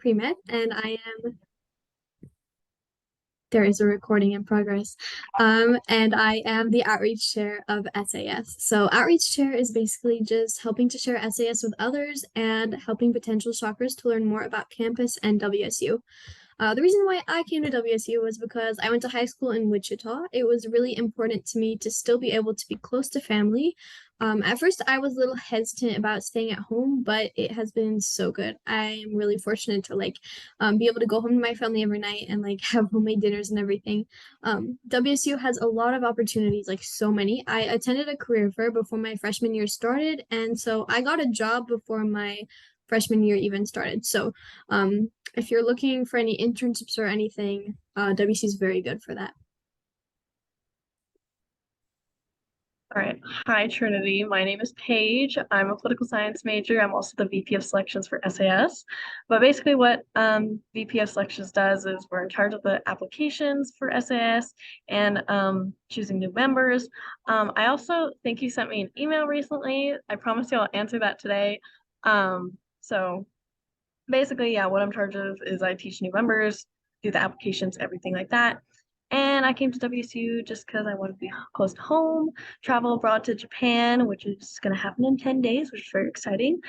pre-med, and there is a recording in progress. And I am the outreach chair of SAS. So outreach chair is basically just helping to share SAS with others and helping potential shoppers to learn more about campus and WSU. The reason why I came to WSU was because I went to high school in Wichita. It was really important to me to still be able to be close to family. At first, I was a little hesitant about staying at home, but it has been so good. I am really fortunate to be able to go home to my family every night and like have homemade dinners and everything. WSU has a lot of opportunities, like so many. I attended a career fair before my freshman year started, and so I got a job before my freshman year even started. So if you're looking for any internships or anything, WC is very good for that. All right. Hi, Trinity. My name is Paige. I'm a political science major. I'm also the VP of selections for SAS. But basically what VP of selections does is we're in charge of the applications for SAS and choosing new members. I also think you sent me an email recently. I promise you I'll answer that today. So basically, yeah, what I'm in charge of is I teach new members, do the applications, everything like that. And I came to WSU just because I wanted to be close to home, travel abroad to Japan, which is going to happen in 10 days, which is very exciting.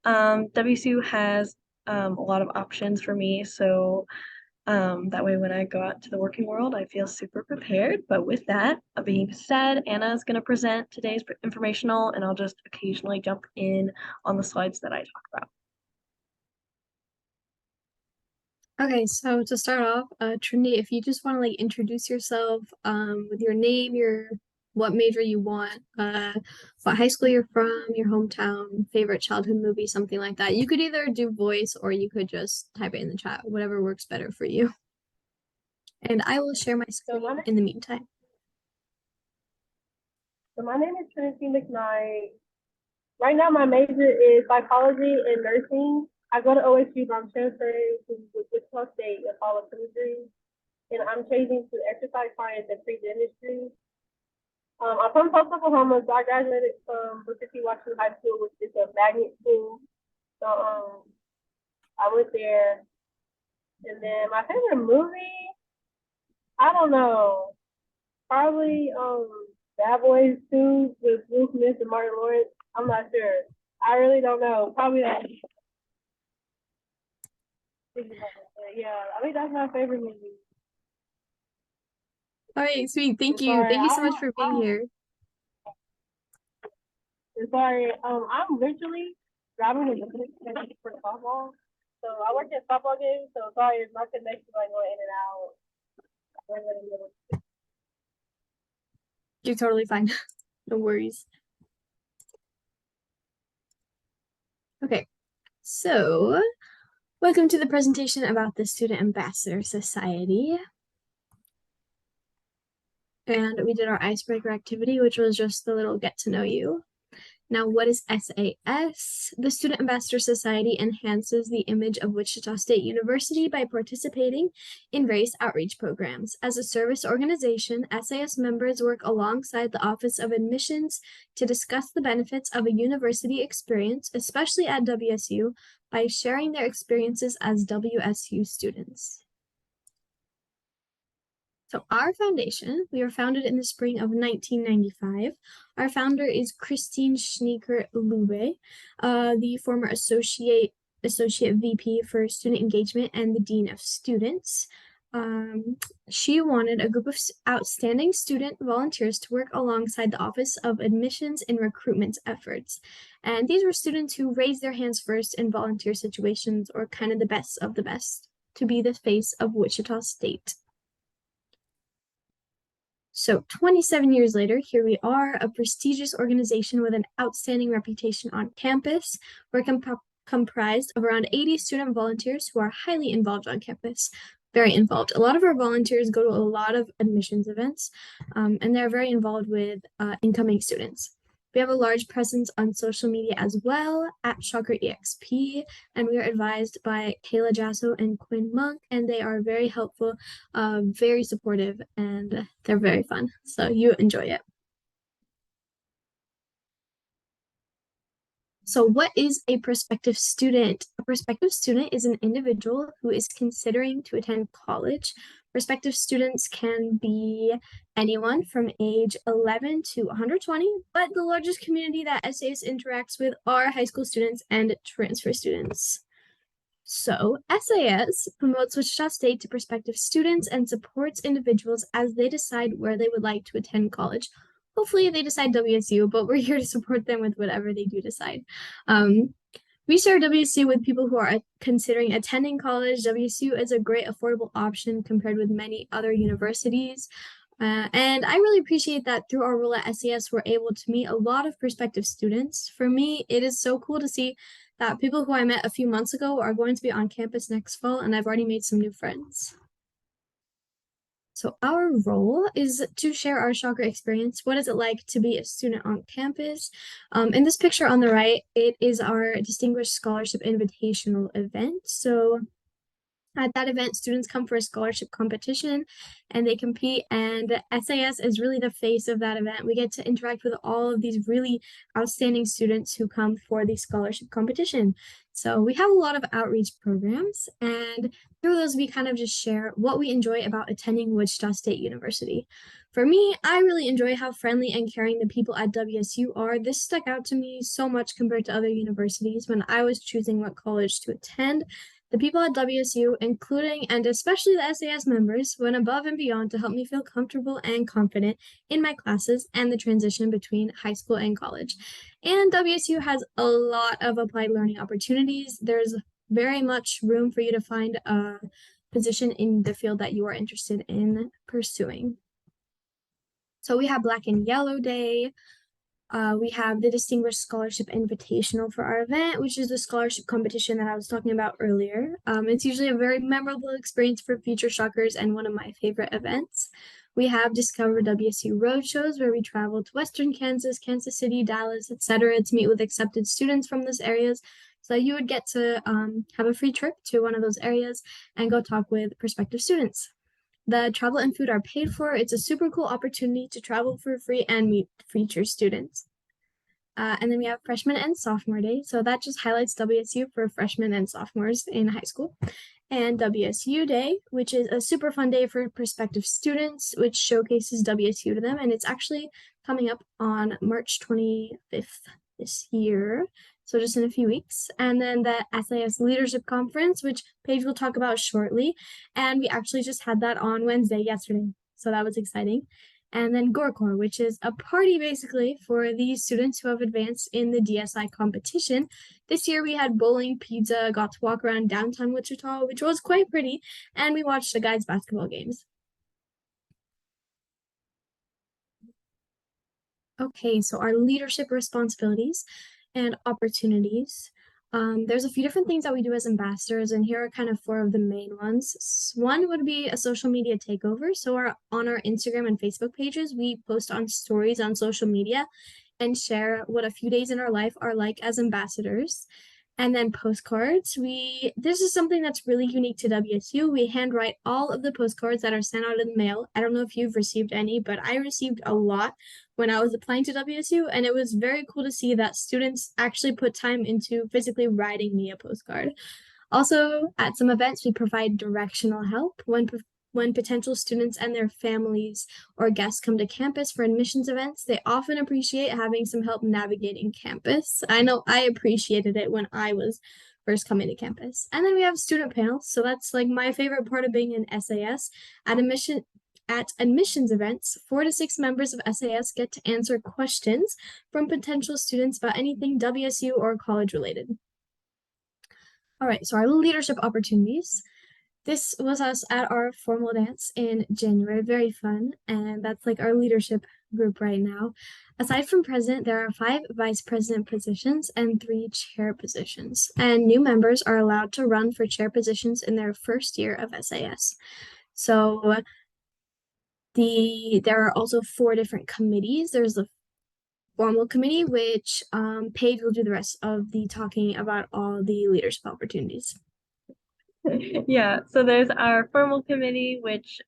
WSU has a lot of options for me. So that way, when I go out to the working world, I feel super prepared. But with that being said, Anna is going to present today's informational, and I'll just occasionally jump in on the slides that I talk about. Okay, so to start off, Trinity, if you just want to like introduce yourself, with your name, your what major you want, what high school you're from, your hometown, favorite childhood movie, something like that. You could either do voice or you could just type it in the chat, whatever works better for you. And I will share my So screen in the meantime. my name is Trinity McKnight. Right now, my major is psychology and nursing. I go to OSU, but I'm transferring to Wichita State in fall of 23, and I'm changing to exercise science and pre-dentistry. I'm from Tulsa, Oklahoma, so I graduated from Booker T. Washington High School, which is a magnet school. So I went there, and then my favorite movie, I don't know, probably Bad Boys 2 with Will Smith and Martin Lawrence. I'm not sure. I really don't know. Probably that. Yeah, I think that's my favorite movie. All right, sweet. Thank you. Sorry, Thank you so much for being here. Sorry, I'm literally driving in the for softball. So I work at softball games, so sorry if my connection like going in and out. You're totally fine. No worries. Okay, so welcome to the presentation about the Student Ambassador Society. And we did our icebreaker activity, which was just the little get to know you. Now, what is SAS? The Student Ambassador Society enhances the image of Wichita State University by participating in various outreach programs. As a service organization, SAS members work alongside the Office of Admissions to discuss the benefits of a university experience, especially at WSU, by sharing their experiences as WSU students. So our foundation, we were founded in the spring of 1995. Our founder is Christine Schneeker-Lube, the former associate VP for student engagement and the dean of students. She wanted a group of outstanding student volunteers to work alongside the Office of Admissions and Recruitment efforts. And these were students who raised their hands first in volunteer situations, or kind of the best of the best, to be the face of Wichita State. So 27 years later, here we are, a prestigious organization with an outstanding reputation on campus. We're comprised of around 80 student volunteers who are highly involved on campus, very involved. A lot of our volunteers go to a lot of admissions events, and they're very involved with incoming students. We have a large presence on social media as well, at ShockerEXP, and we are advised by Kayla Jasso and Quinn Monk, and they are very helpful, very supportive, and they're very fun. So you enjoy it. So, what is a prospective student? A prospective student is an individual who is considering to attend college. Prospective students can be anyone from age 11 to 120, but the largest community that SAS interacts with are high school students and transfer students. So, SAS promotes Wichita State to prospective students and supports individuals as they decide where they would like to attend college. Hopefully, they decide WSU, but we're here to support them with whatever they do decide. We share WSU with people who are considering attending college. WSU is a great affordable option compared with many other universities. And I really appreciate that through our role at SAS, we're able to meet a lot of prospective students. For me, it is so cool to see that people who I met a few months ago are going to be on campus next fall, and I've already made some new friends. So our role is to share our shocker experience. What is it like to be a student on campus? In this picture on the right, it is our Distinguished Scholarship Invitational event. So at that event, students come for a scholarship competition and they compete, and SAS is really the face of that event. We get to interact with all of these really outstanding students who come for the scholarship competition. So we have a lot of outreach programs, and through those, we kind of just share what we enjoy about attending Wichita State University. For me, I really enjoy how friendly and caring the people at WSU are. This stuck out to me so much compared to other universities when I was choosing what college to attend. The people at WSU, including and especially the SAS members, went above and beyond to help me feel comfortable and confident in my classes and the transition between high school and college. And WSU has a lot of applied learning opportunities. There's very much room for you to find a position in the field that you are interested in pursuing. So we have Black and Yellow Day. We have the Distinguished Scholarship Invitational for our event, which is the scholarship competition that I was talking about earlier. It's usually a very memorable experience for future shockers and one of my favorite events. We have Discover WSU Roadshows, where we travel to Western Kansas, Kansas City, Dallas, etc., to meet with accepted students from those areas. So you would get to have a free trip to one of those areas and go talk with prospective students. The travel and food are paid for. It's a super cool opportunity to travel for free and meet future students. And then we have freshman and sophomore day. So that just highlights WSU for freshmen and sophomores in high school. And WSU Day, which is a super fun day for prospective students, which showcases WSU to them. And it's actually coming up on March 25th this year. So just in a few weeks. And then the SAS Leadership Conference, which Paige will talk about shortly. And we actually just had that on Wednesday, yesterday. So that was exciting. And then Gorkor, which is a party basically for the students who have advanced in the DSI competition. This year we had bowling, pizza, got to walk around downtown Wichita, which was quite pretty, and we watched the guys' basketball games. Okay, so our leadership responsibilities and opportunities. There's a few different things that we do as ambassadors, and here are kind of four of the main ones. One would be a social media takeover. So on our Instagram and Facebook pages, we post on stories on social media and share what a few days in our life are like as ambassadors. And then postcards. This is something that's really unique to WSU. We handwrite all of the postcards that are sent out in the mail. I don't know if you've received any, but I received a lot when I was applying to WSU, and it was very cool to see that students actually put time into physically writing me a postcard. Also, at some events, we provide directional help when potential students and their families or guests come to campus for admissions events. They often appreciate having some help navigating campus. I know I appreciated it when I was first coming to campus. And then we have student panels. So that's like my favorite part of being in SAS. At admissions events, 4 to 6 members of SAS get to answer questions from potential students about anything WSU or college related. All right, so our leadership opportunities. This was us at our formal dance in January. Very fun. And that's like our leadership group right now. Aside from president, there are 5 vice president positions and 3 chair positions. And new members are allowed to run for chair positions in their first year of SAS. So there are also 4 different committees. There's the formal committee, which Paige will do the rest of the talking about all the leadership opportunities. Yeah, so there's our formal committee, which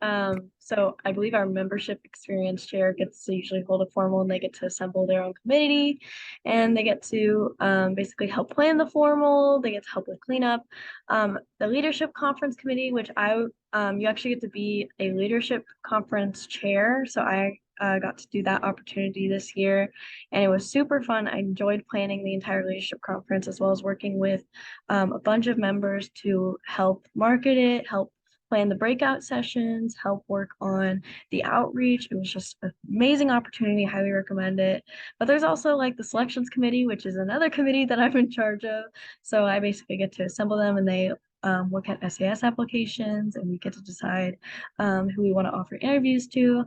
so I believe our membership experience chair gets to usually hold a formal and they get to assemble their own committee and they get to basically help plan the formal, they get to help with cleanup. The leadership conference committee, which you actually get to be a leadership conference chair, so I got to do that opportunity this year and it was super fun. I enjoyed planning the entire leadership conference as well as working with a bunch of members to help market it, help plan the breakout sessions, help work on the outreach. It was just an amazing opportunity. Highly recommend it. But there's also like the selections committee, which is another committee that I'm in charge of. So I basically get to assemble them and they look at SAS applications and we get to decide who we want to offer interviews to,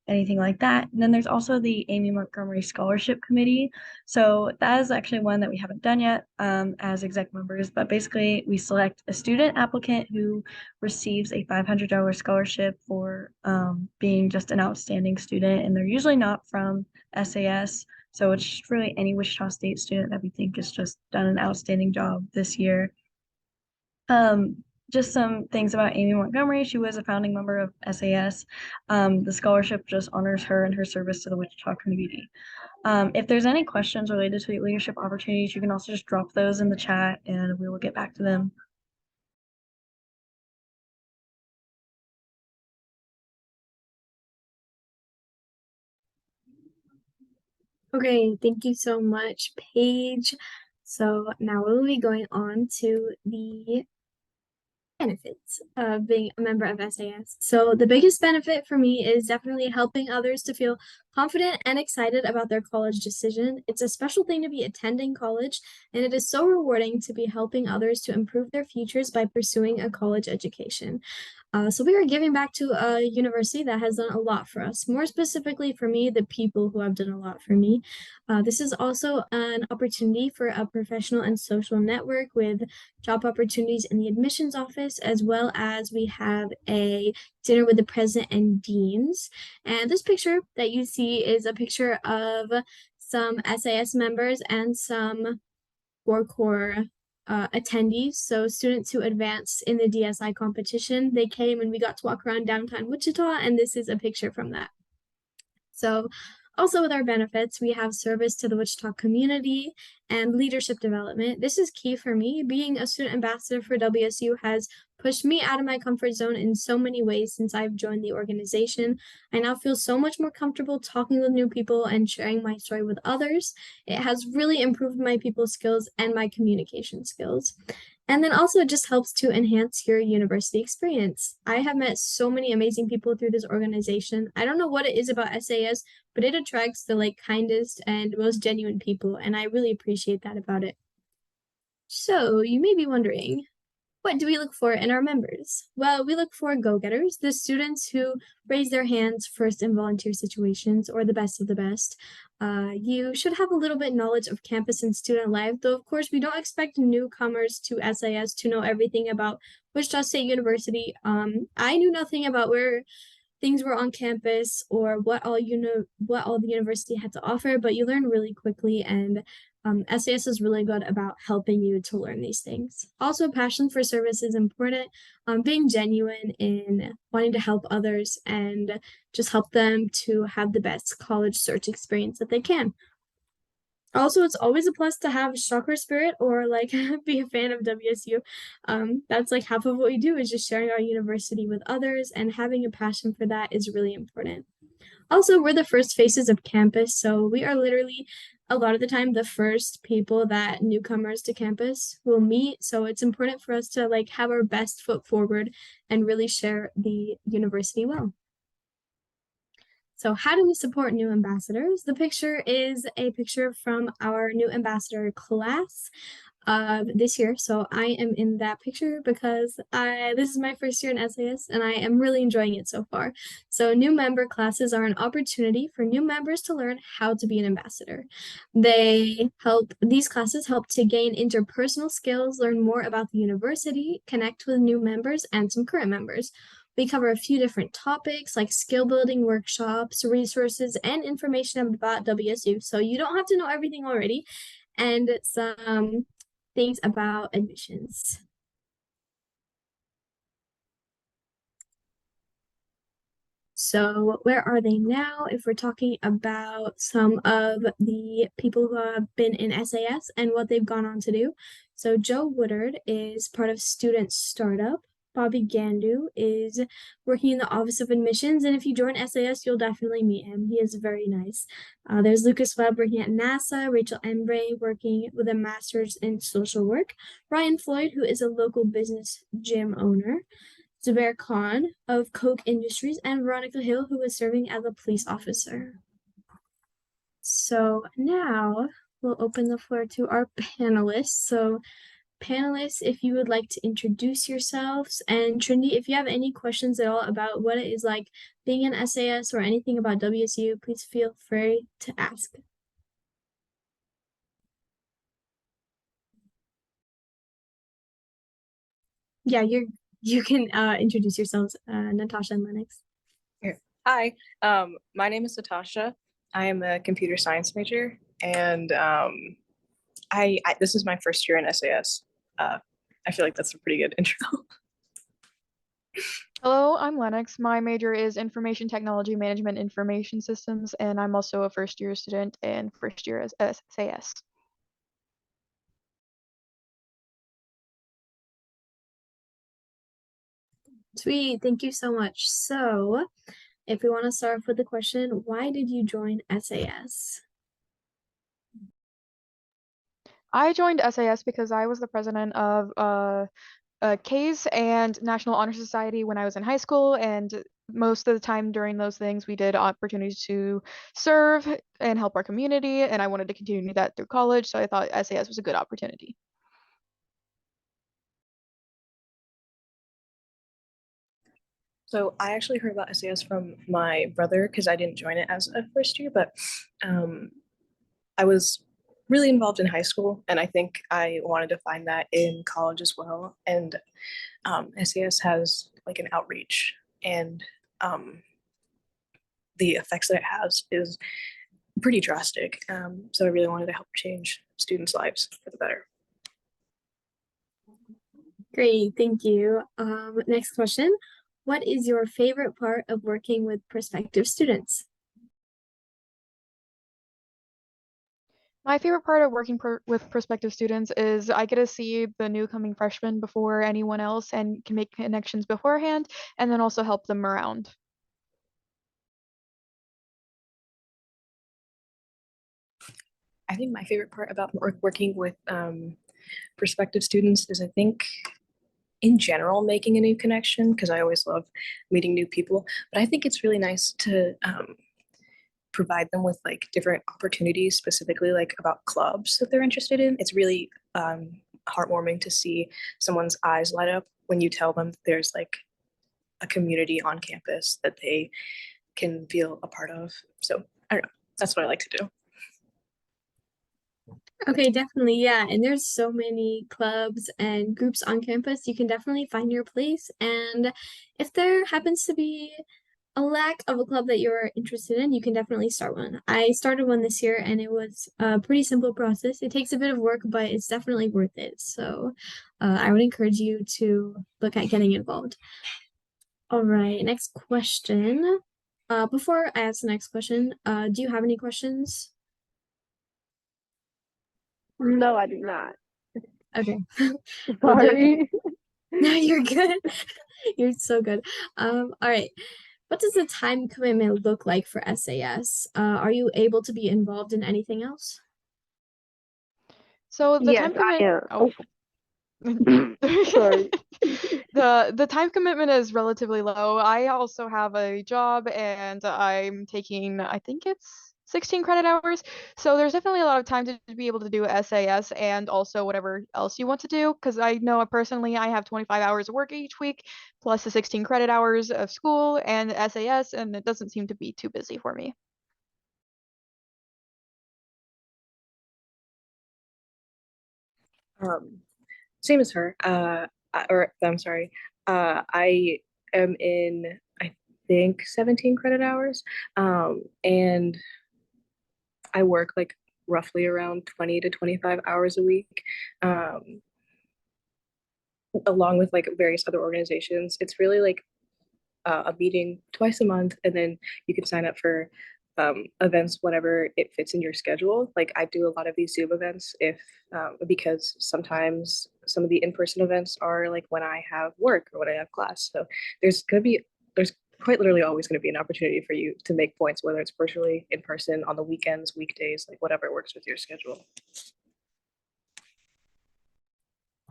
anything like that. And then there's also the Amy Montgomery Scholarship Committee. So that is actually one that we haven't done yet as exec members, but basically we select a student applicant who receives a $500 scholarship for being just an outstanding student, and they're usually not from SAS. So it's just really any Wichita State student that we think has just done an outstanding job this year. Just some things about Amy Montgomery. She was a founding member of SAS. The scholarship just honors her and her service to the Wichita community. If there's any questions related to leadership opportunities, you can also just drop those in the chat and we will get back to them. Okay, thank you so much, Paige. So now we'll be going on to the benefits of being a member of SAS. So the biggest benefit for me is definitely helping others to feel confident and excited about their college decision. It's a special thing to be attending college, and it is so rewarding to be helping others to improve their futures by pursuing a college education. So we are giving back to a university that has done a lot for us. More specifically for me, the people who have done a lot for me. This is also an opportunity for a professional and social network with job opportunities in the admissions office, as well as we have a dinner with the president and deans. And this picture that you see is a picture of some SAS members and some core attendees, so students who advanced in the DSI competition. They came and we got to walk around downtown Wichita, and this is a picture from that. So also with our benefits, we have service to the Wichita community and leadership development. This is key for me. Being a student ambassador for WSU has pushed me out of my comfort zone in so many ways since I've joined the organization. I now feel so much more comfortable talking with new people and sharing my story with others. It has really improved my people skills and my communication skills. And then also it just helps to enhance your university experience. I have met so many amazing people through this organization. I don't know what it is about SAS, but it attracts the kindest and most genuine people, and I really appreciate that about it. So you may be wondering, what do we look for in our members? Well, we look for go-getters, the students who raise their hands first in volunteer situations, or the best of the best. You should have a little bit knowledge of campus and student life, though of course we don't expect newcomers to SAS to know everything about Wichita State University. I knew nothing about where things were on campus or what all the university had to offer, but you learn really quickly, and SAS is really good about helping you to learn these things. Also, passion for service is important. Being genuine in wanting to help others and just help them to have the best college search experience that they can. Also, it's always a plus to have chakra spirit or be a fan of WSU. That's half of what we do is just sharing our university with others, and having a passion for that is really important. Also, we're the first faces of campus, so we are literally a lot of the time the first people that newcomers to campus will meet. So it's important for us to have our best foot forward and really share the university well. So how do we support new ambassadors? The picture is a picture from our new ambassador class this year. So I am in that picture because this is my first year in SAS and I am really enjoying it so far. So new member classes are an opportunity for new members to learn how to be an ambassador. These classes help to gain interpersonal skills, learn more about the university, connect with new members and some current members. We cover a few different topics like skill building workshops, resources, and information about WSU. So you don't have to know everything already, and some things about admissions. So where are they now? If we're talking about some of the people who have been in SAS and what they've gone on to do. So Joe Woodard is part of Student Startup. Bobby Gandu is working in the Office of Admissions, and if you join SAS, you'll definitely meet him. He is very nice. There's Lucas Webb working at NASA, Rachel Embray working with a master's in social work, Ryan Floyd, who is a local business gym owner, Zubair Khan of Coke Industries, and Veronica Hill, who is serving as a police officer. So now we'll open the floor to our panelists. So panelists, if you would like to introduce yourselves, and Trinity, if you have any questions at all about what it is like being an SAS or anything about WSU, please feel free to ask. Yeah, you can introduce yourselves, Natasha and Lennox. Hi, my name is Natasha. I am a computer science major, and this is my first year in SAS. I feel like that's a pretty good intro. Hello, I'm Lennox. My major is Information Technology Management Information Systems, and I'm also a first-year student and first year as SAS. Sweet, thank you so much. So, if we want to start off with the question, why did you join SAS? I joined SAS because I was the president of CASE and National Honor Society when I was in high school, and most of the time during those things we did opportunities to serve and help our community, and I wanted to continue that through college, so I thought SAS was a good opportunity. So I actually heard about SAS from my brother because I didn't join it as a first year, but I was really involved in high school, and I think I wanted to find that in college as well. And SAS has like an outreach, and the effects that it has is pretty drastic. So I really wanted to help change students' lives for the better. Great, thank you. Next question. What is your favorite part of working with prospective students? My favorite part of working with prospective students is I get to see the new coming freshmen before anyone else and can make connections beforehand and then also help them around. I think my favorite part about working with prospective students is I think in general making a new connection, because I always love meeting new people, but I think it's really nice to provide them with like different opportunities, specifically like about clubs that they're interested in. It's really heartwarming to see someone's eyes light up when you tell them there's like a community on campus that they can feel a part of. So I don't know, that's what I like to do. Okay, definitely, yeah. And there's so many clubs and groups on campus. You can definitely find your place. And if there happens to be a lack of a club that you're interested in, you can definitely start one. I started one this year and it was a pretty simple process. It takes a bit of work, but it's definitely worth it. So I would encourage you to look at getting involved. All right, next question. Before I ask the next question, do you have any questions? No, I do not. Okay. Sorry. No, you're good. You're so good. All right. What does the time commitment look like for SAS? Are you able to be involved in anything else? So the Yes, time commitment. I am. Sorry. The time commitment is relatively low. I also have a job and I'm taking, I think it's 16 credit hours. So there's definitely a lot of time to be able to do SAS and also whatever else you want to do. Because I know personally I have 25 hours of work each week plus the 16 credit hours of school and SAS, and it doesn't seem to be too busy for me. Same as her. Or I'm sorry. I am in, I think, 17 credit hours. And I work like roughly around 20 to 25 hours a week. Along with like various other organizations. It's really like a meeting twice a month, and then you can sign up for events whenever it fits in your schedule. Like I do a lot of these Zoom events if because sometimes some of the in-person events are like when I have work or when I have class. So there's quite literally always going to be an opportunity for you to make points, whether it's virtually, in person, on the weekends, weekdays, like whatever works with your schedule.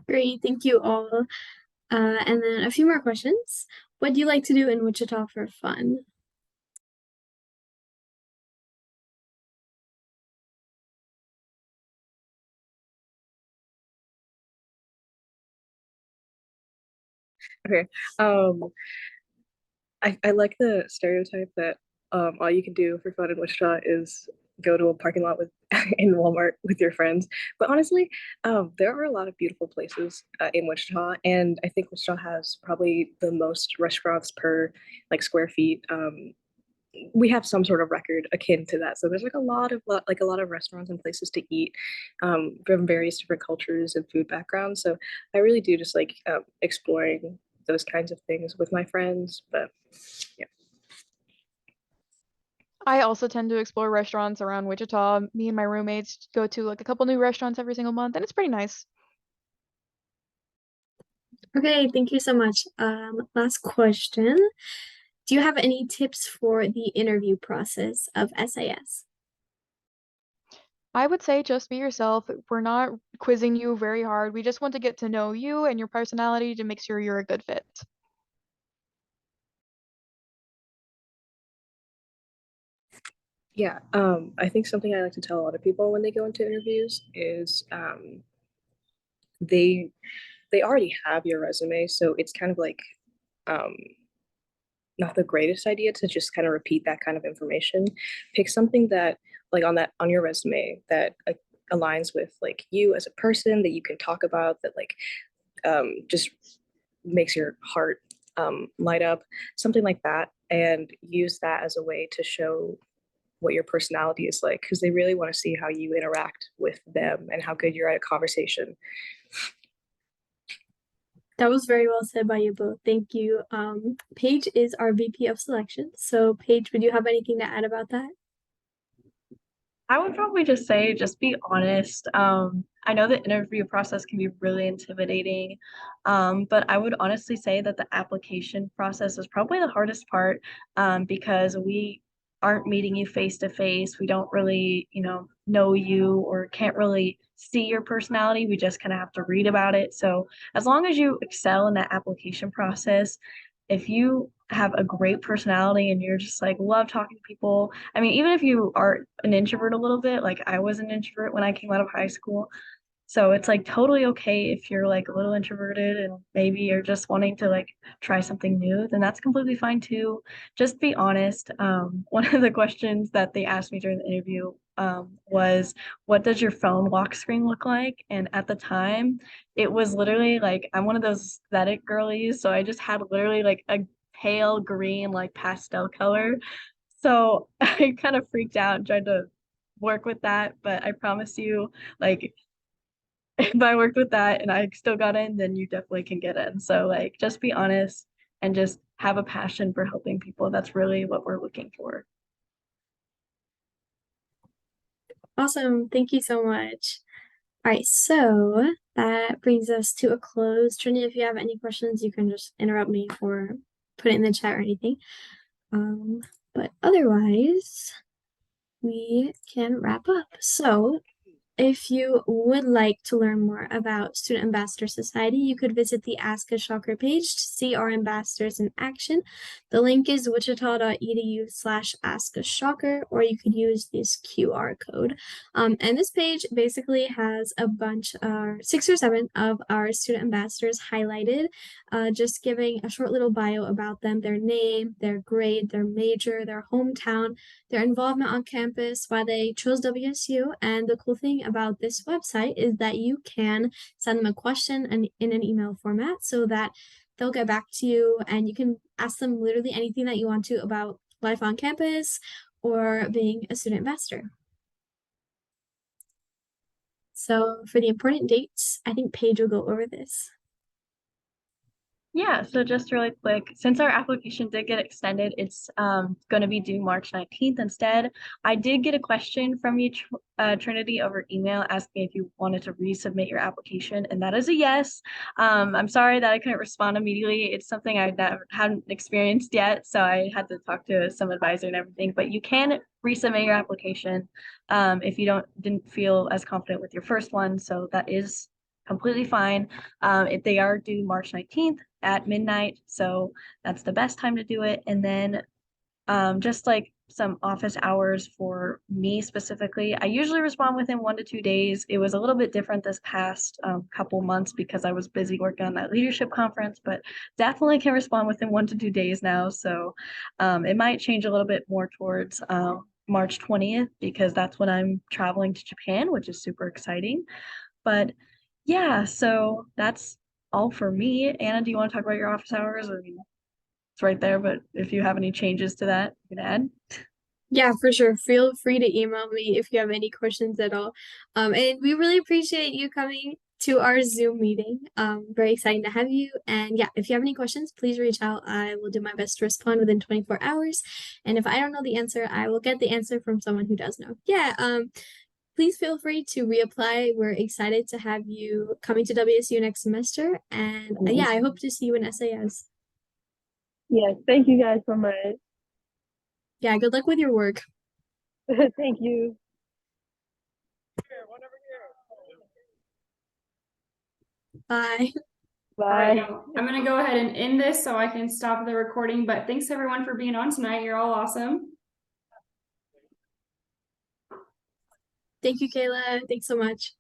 Great, thank you all. And then a few more questions. What do you like to do in Wichita for fun? Okay. I like the stereotype that all you can do for fun in Wichita is go to a parking lot with in Walmart with your friends. But honestly, there are a lot of beautiful places in Wichita, and I think Wichita has probably the most restaurants per like square feet. We have some sort of record akin to that. So there's like a lot of restaurants and places to eat from various different cultures and food backgrounds. So I really do just like exploring those kinds of things with my friends. But yeah. I also tend to explore restaurants around Wichita. Me and my roommates go to like a couple new restaurants every single month, and it's pretty nice. Okay, thank you so much. Last question. Do you have any tips for the interview process of SAS? I would say just be yourself. We're not quizzing you very hard. We just want to get to know you and your personality to make sure you're a good fit. Yeah, I think something I like to tell a lot of people when they go into interviews is they they already have your resume, so it's kind of like um, not the greatest idea to just kind of repeat that kind of information. Pick something that like on your resume that aligns with like you as a person that you can talk about that like just makes your heart light up, something like that, and use that as a way to show what your personality is like because they really want to see how you interact with them and how good you're at a conversation. That was very well said by you both. Thank you. Paige is our VP of selection. So Paige, would you have anything to add about that? I would probably just say, just be honest. I know the interview process can be really intimidating, but I would honestly say that the application process is probably the hardest part, because we aren't meeting you face to face. We don't really, know you or can't really see your personality. We just kind of have to read about it. So as long as you excel in that application process, if you have a great personality and you're just like love talking to people, I mean, even if you are an introvert a little bit, like I was an introvert when I came out of high school. So it's like totally okay if you're like a little introverted and maybe you're just wanting to like try something new, then that's completely fine too. Just be honest. One of the questions that they asked me during the interview was, what does your phone lock screen look like? And at the time, it was literally like, I'm one of those aesthetic girlies. So I just had literally like a pale green, like pastel color. So I kind of freaked out and tried to work with that. But I promise you, like, if I worked with that and I still got in, then you definitely can get in. So like just be honest and just have a passion for helping people. That's really what we're looking for. Awesome. Thank you so much. All right, so that brings us to a close. Trini, if you have any questions, you can just interrupt me or put it in the chat or anything. But otherwise, we can wrap up. So if you would like to learn more about Student Ambassador Society, you could visit the Ask a Shocker page to see our ambassadors in action. The link is wichita.edu/askashocker, or you could use this QR code. And this page basically has a bunch, 6 or 7 of our student ambassadors highlighted, just giving a short little bio about them, their name, their grade, their major, their hometown, their involvement on campus, why they chose WSU, and the cool thing about this website is that you can send them a question in an email format so that they'll get back to you and you can ask them literally anything that you want to about life on campus or being a student ambassador. So for the important dates, I think Paige will go over this. Yeah, so just really quick, since our application did get extended, it's going to be due March 19th instead. I did get a question from you, Trinity, over email asking if you wanted to resubmit your application, and that is a yes. I'm sorry that I couldn't respond immediately. It's something I hadn't experienced yet, so I had to talk to some advisor and everything, but you can resubmit your application if you didn't feel as confident with your first one, so that is completely fine. If they are due March 19th at midnight, so that's the best time to do it. And then just like some office hours for me specifically, I usually respond within 1 to 2 days. It was a little bit different this past couple months because I was busy working on that leadership conference, but definitely can respond within 1 to 2 days now. So it might change a little bit more towards March 20th because that's when I'm traveling to Japan, which is super exciting. But yeah, so that's all for me. Anna, do you want to talk about your office hours? I mean, it's right there, but if you have any changes to that, you can add. Yeah, for sure. Feel free to email me if you have any questions at all. And we really appreciate you coming to our Zoom meeting. Very exciting to have you. And yeah, if you have any questions, please reach out. I will do my best to respond within 24 hours. And if I don't know the answer, I will get the answer from someone who does know. Yeah, please feel free to reapply. We're excited to have you coming to WSU next semester. And yeah, I hope to see you in SAS. Yes, thank you guys so much. Yeah, good luck with your work. Thank you. Bye. All right, Bye. I'm gonna go ahead and end this so I can stop the recording, but thanks everyone for being on tonight. You're all awesome. Thank you, Kayla. Thanks so much.